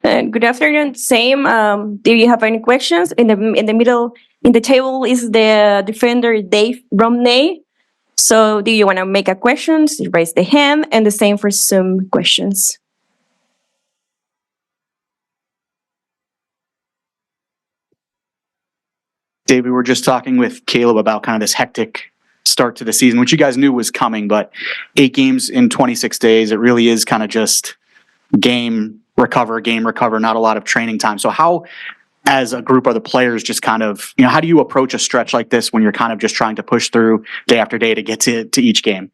Good afternoon. Same. Do you have any questions? In the middle, in the table is the defender Dave Romney. So, do you want to make a question? You raise the hand, and the same for Zoom questions. Dave, we were just talking with Caleb about kind of this hectic start to the season, which you guys knew was coming, but 8 games in 26 days, it really is kind of just game recover, not a lot of training time. So how, as a group, are the players just kind of, how do you approach a stretch like this when you're kind of just trying to push through day after day to get to each game?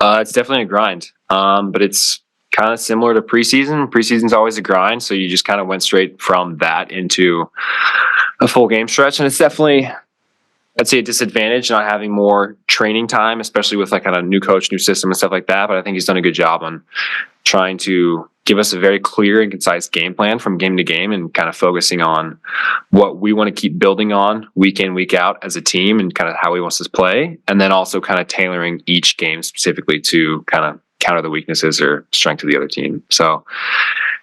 It's definitely a grind, but it's kind of similar to preseason. Preseason's always a grind, so you just kind of went straight from that into a full game stretch, and it's definitely, I'd say, a disadvantage not having more training time, especially with like kind of new coach, new system and stuff like that. But I think he's done a good job on trying to give us a very clear and concise game plan from game to game and kind of focusing on what we want to keep building on week in, week out as a team and kind of how he wants us to play. And then also kind of tailoring each game specifically to kind of counter the weaknesses or strength of the other team. So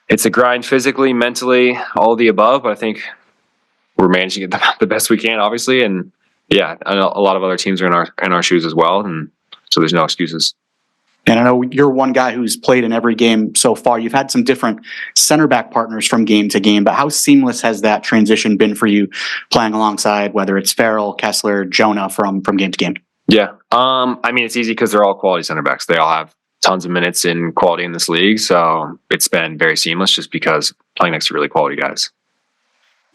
it's a grind physically, mentally, all of the above, but I think we're managing it the best we can, obviously. And yeah, I know a lot of other teams are in our shoes as well. And so there's no excuses. And I know you're one guy who's played in every game so far. You've had some different center back partners from game to game, but how seamless has that transition been for you playing alongside, whether it's Farrell, Kessler, Jonah from game to game? Yeah. I mean, it's easy because they're all quality center backs. They all have tons of minutes in quality in this league. So it's been very seamless just because playing next to really quality guys.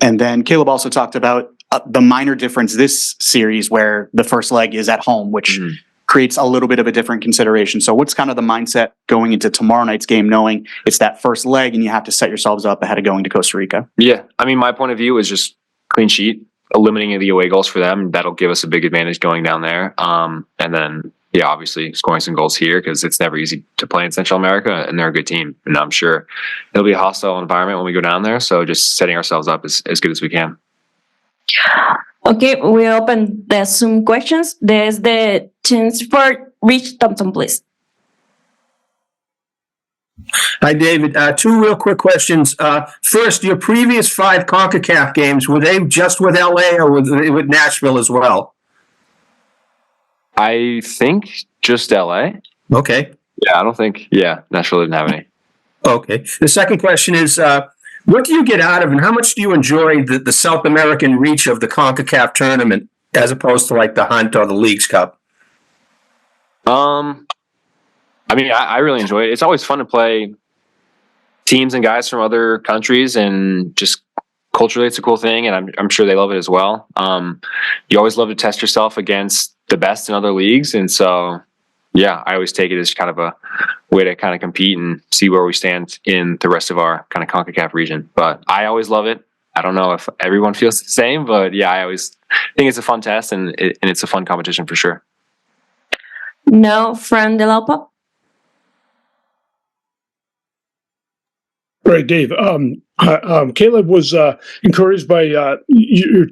And then Caleb also talked about the minor difference this series where the first leg is at home, which creates a little bit of a different consideration. So what's kind of the mindset going into tomorrow night's game, knowing it's that first leg and you have to set yourselves up ahead of going to Costa Rica? Yeah. I mean, my point of view is just clean sheet, eliminating the away goals for them. That'll give us a big advantage going down there. And then, yeah, obviously scoring some goals here because it's never easy to play in Central America and they're a good team. And I'm sure it'll be a hostile environment when we go down there. So just setting ourselves up as good as we can. Okay, we open the Zoom questions. There's the chance for Rich Thompson, please. Hi, David. 2 real quick questions. First, your previous 5 CONCACAF games, were they just with LA or with Nashville as well? I think just LA. Okay. Yeah, I don't think, Nashville didn't have any. Okay. The second question is, what do you get out of and how much do you enjoy the South American reach of the CONCACAF tournament as opposed to like the Hunt or the Leagues Cup? I mean, I really enjoy it. It's always fun to play teams and guys from other countries, and just culturally, it's a cool thing, and I'm sure they love it as well. You always love to test yourself against the best in other leagues, and so yeah, I always take it as kind of a way to kind of compete and see where we stand in the rest of our kind of CONCACAF region. But I always love it. I don't know if everyone feels the same, but yeah, I always think it's a fun test and it's a fun competition for sure. No, Fran Delapa. Right, Dave. Caleb was encouraged by your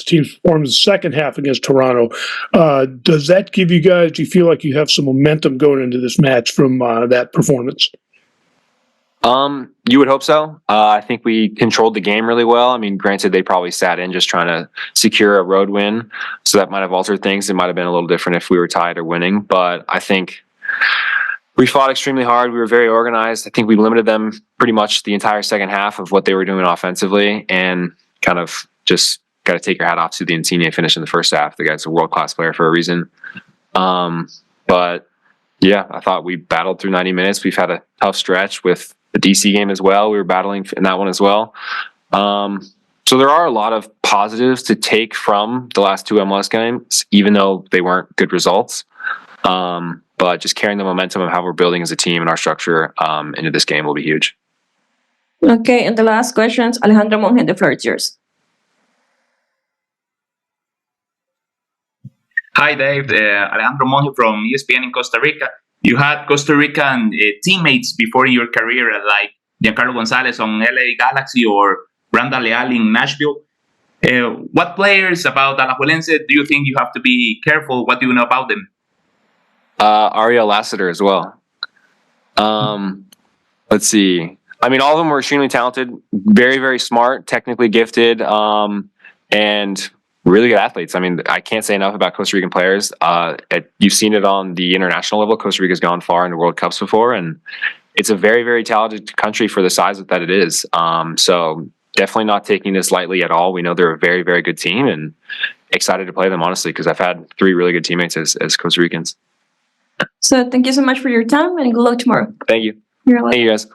team's performance second half against Toronto. Does that give you guys, do you feel like you have some momentum going into this match from that performance? You would hope so. I think we controlled the game really well. I mean, granted, they probably sat in just trying to secure a road win, so that might have altered things. It might have been a little different if we were tied or winning, but I think we fought extremely hard. We were very organized. I think we limited them pretty much the entire second half of what they were doing offensively, and kind of just got to take your hat off to the Insigne finish in the first half. The guy's a world-class player for a reason. But yeah, I thought we battled through 90 minutes. We've had a tough stretch with the DC game as well. We were battling in that one as well. So there are a lot of positives to take from the last 2 MLS games, even though they weren't good results. But just carrying the momentum of how we're building as a team and our structure into this game will be huge. Okay, and the last questions, Alejandro Monge, the floor is yours. Hi, Dave. Alejandro Monge from ESPN in Costa Rica. You had Costa Rican teammates before in your career, like Giancarlo Gonzalez on LA Galaxy or Brandon Leal in Nashville. What players about Alajuelense do you think you have to be careful? What do you know about them? Ariel Lassiter as well. Let's see. I mean, all of them were extremely talented, very, very smart, technically gifted, and really good athletes. I mean, I can't say enough about Costa Rican players. You've seen it on the international level. Costa Rica's gone far into World Cups before, and it's a very, very talented country for the size that it is. So definitely not taking this lightly at all. We know they're a very, very good team, and excited to play them, honestly, because I've had 3 really good teammates as Costa Ricans. So thank you so much for your time and good luck tomorrow. Thank you. You're welcome. Thank you, guys.